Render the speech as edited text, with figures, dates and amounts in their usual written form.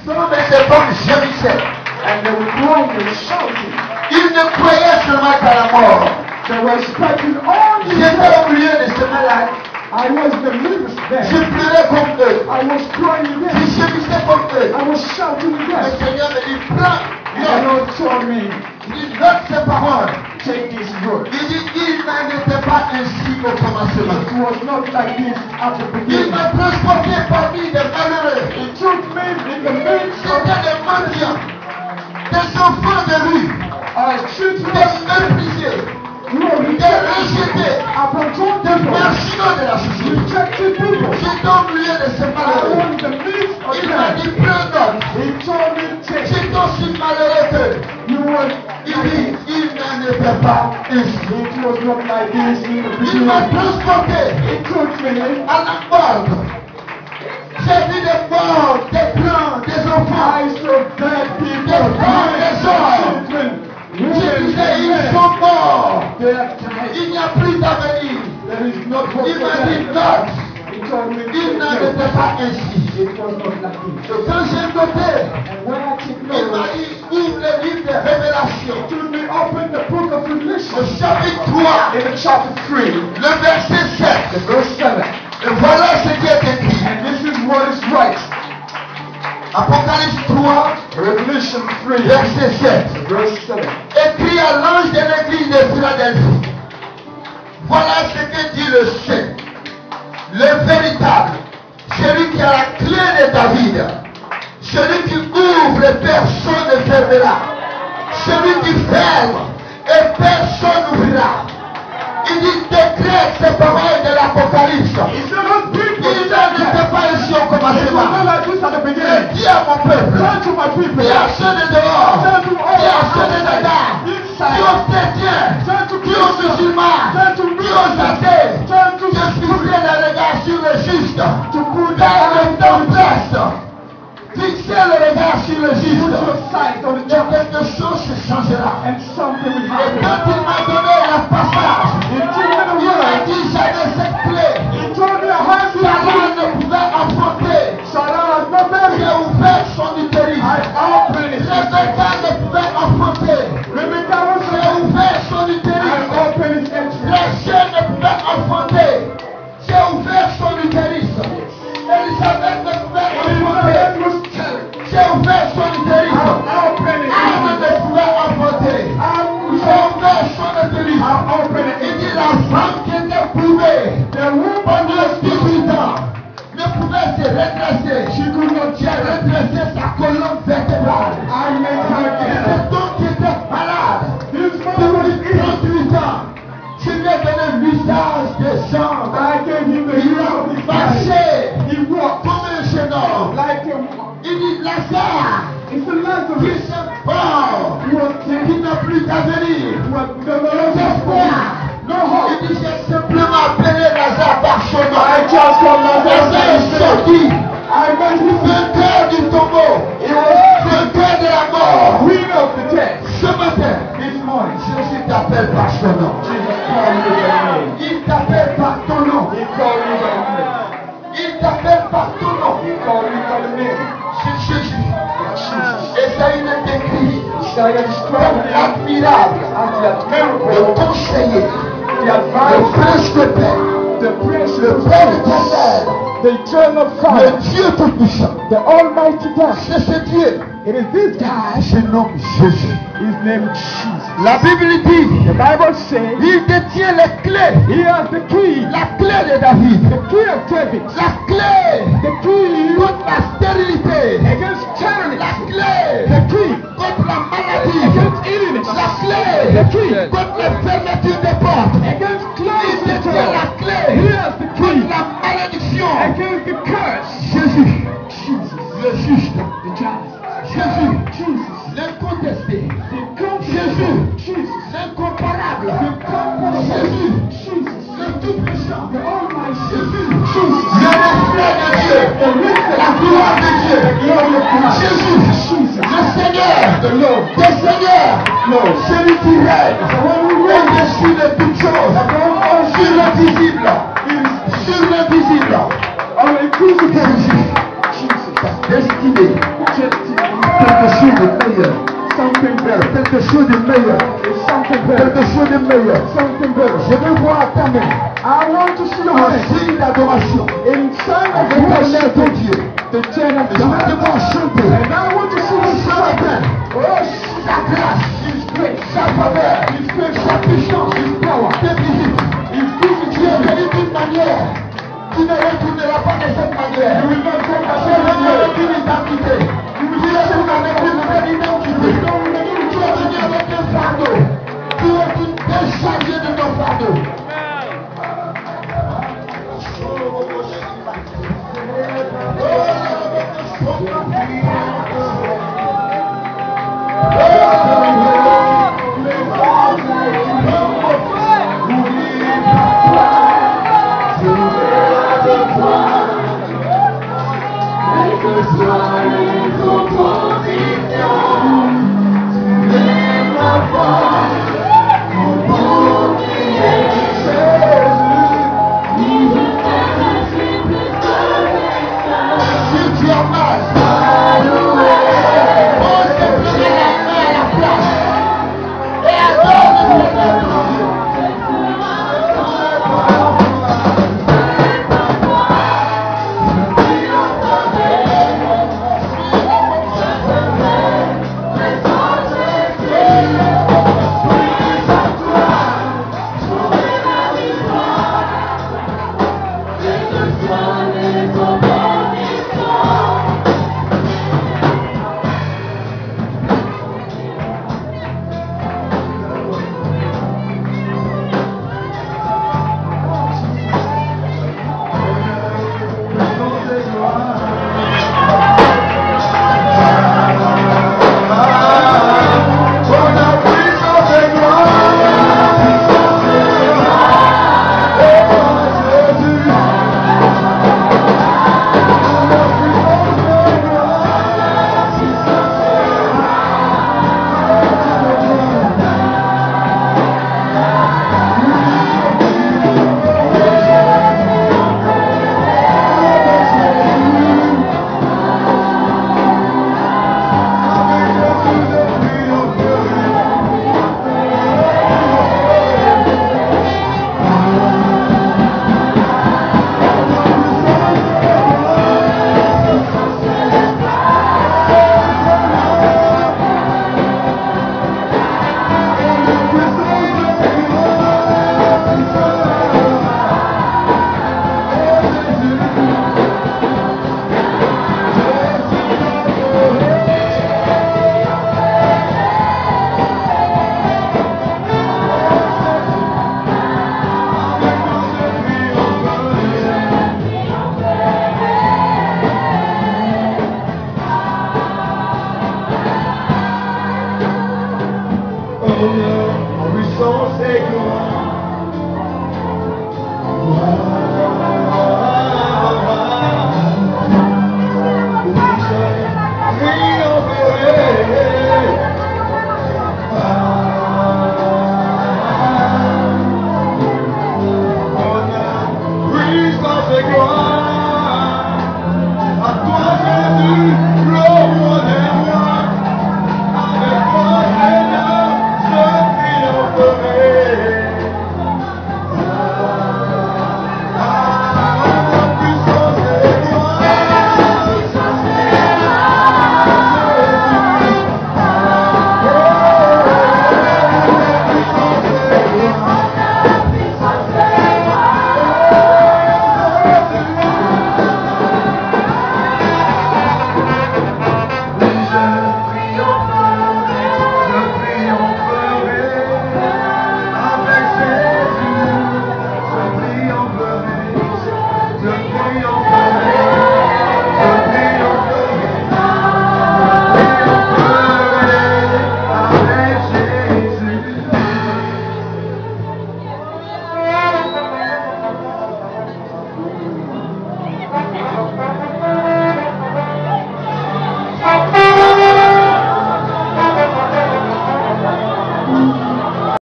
Selon les époques gémissaient. And they were crying and shouting. Ils ne croyaient seulement qu'à la mort. They were expecting all the J'étais death. au milieu de ces malades. I was the least Je there. pleurais comme eux. I was crying Je again. gémissais comme eux. I was shouting Le again. Seigneur me dit, prends. And the Lord told me, Il dit, note ces paroles. take these words. Il dit, il n'en était pas ainsi au commencement. It was not like this at the Il beginning. m'a transporté parmi des malheureux. He took me in the midst of C'était des mendiants, des enfants de rue, children, des méprisés, des rejetés, abandoned des people, marginaux de la société. rejected people. J'étais au milieu de ces I malheureux. was in the midst of Il m'a them. dit, prends note. He told me, take. J'étais aussi malheureux que You were, il dit, il n'en était pas ainsi. it was not like this in the Il m'a beginning. transporté He took me à la morgue. J'ai vu des morts, des grands, des enfants. I saw dead people, Des femmes, des hommes. children, Je women, disais, ils men. sont morts. They are dead. Il n'y a plus d'avenir. There is no hope Il for m'a dit, them. note. He told me, Il n'en take. était pas ainsi. It was not like this. Et quand j'ai noté, And when I took il m'a note, dit, ouvre le livre de Révélation. to me open the book of Au Revelation chapitre 3, in the chapter 3, le verset 7. the verse 7. Et voilà ce qui est écrit. And this is what is right. Apocalypse 3, Revelation 3, verset 7. verse 7. Écrit à l'ange de l'église de Philadelphie. Voilà ce que dit le saint, le véritable, celui qui a la clé de David, celui qui ouvre et personne ne fermera, celui qui ferme et personne n'ouvrira. Il dit, décrète ces paroles de l'Apocalypse. He said, "Those people Il n'était pas ici au it was not commencement. like this at the Et beginning." dis à mon peuple, Turn to my people. dis à ceux de dehors, Turn to all dis à ceux de outside, dedans, dis aux inside. chrétiens, Turn to dis aux Christians. musulmans, Turn to dis aux Muslims. athées, Turn to de fixer le regard sur le juste, to put car le down temps presse. Fixez le regard sur le put juste, your sight on the et church, quelque chose se changera. and something will Et happen. quand il m'a donné le passage, He told me the il m'a word. dit, j'avais cette clé. He told me I had to Sarah ne pouvait affronter. Sarah has not J'ai married. ouvert son utérus. I opened it. Rebecca ne pouvait affronter. Rebecca was J'ai there. ouvert son I utérus. opened his entrance. Rachel ne pouvait affronter. J'ai ouvert son utérus. Elisabeth ne pouvait affronter. Elizabeth was carried. J'ai ouvert son utérus. I opened it. Anne ne pouvait affronter. J'ai ouvert son utérus. I opened it. Il dit la femme qui était prouvée The woman pendant was 18 ans ne pouvait se redresser. She could not J'ai redressé sa colonne vertébrale. I made her get up. Cet homme qui était malade This man was depuis ill. 38 ans. Je lui ai donné le visage des jambes. I gave him the Il use a of his body. marché He walked comme un jeune homme. like a Il dit Lazare, it's a qui Lazarus. se mort, He was qui dead. n'a plus d'avenir. He was the Lord D'espoir. no hope. Il dit j'ai simplement appelé Lazare par son nom. I just called Lazare est Lazarus. sorti. I made him Vainqueur du tombeau. He was Vainqueur de la mort. queen of the dead. Ce matin, This morning, Jésus t'appelle par son nom. Jesus called you by name. Il t'appelle par ton nom. He called you by name. Il t'appelle par ton nom. He called you by name. C'est Jésus. Jesus. Et ça, il est écrit Isaiah is comme calling you admirable, as the miracle, le conseiller, the le advice, prince de paix, the prince le of Père peace, éternel, the eternal le Father, Dieu tout-puissant. the Almighty God. C'est ce Dieu It is this guy. qui se nomme Jésus. His name is Jesus. La Bible dit, The Bible says il détient les clés, he has the key, la clé de David, the key of David, la clé the key contre la stérilité, against la tyranny, clé the key contre la maladie, against illness, la clé the key contre les fermetures des portes. against Il closed détient la doors. clé He has the contre key la malédiction. against the curse. Jésus, Jesus, le juste. the just. Jésus, Jesus, l'incontesté. the comfortable. Jésus, Jesus, l'incomparable. the comfortable. Jésus, Jesus, le tout-puissant. the Almighty. Jésus, Jesus, le reflet de Dieu. La gloire de Dieu. glory of God. Jésus, Jesus, le Seigneur, the Lord, le Seigneur, Lord, celui qui règne the one who reigns au-dessus de toutes choses, sur l'invisible, sur l'invisible. on a crucifixion. Jésus, Jesus, destiné just quelque chose de meilleur. Something better. Quelque chose de meilleur. Something better. Quelque chose de meilleur. Something better. Je veux voir ta main. I want to see your Un hand signe d'adoration. in sign of Éternel ton worship. Dieu. The chain of Je veux te God. voir chanter. And I want to see you Ce matin, Oh, sa grâce, His grace, sa faveur, His grace, sa puissance, His power, te visite. His goodness. Tu es venu d'une manière. Tu ne retourneras pas de cette manière. You will not go back Tu es venu to avec une identité. Tu es venu avec une nouvelle identité. Tu es venu avec un fardeau. Tu es déchargé de ton fardeau.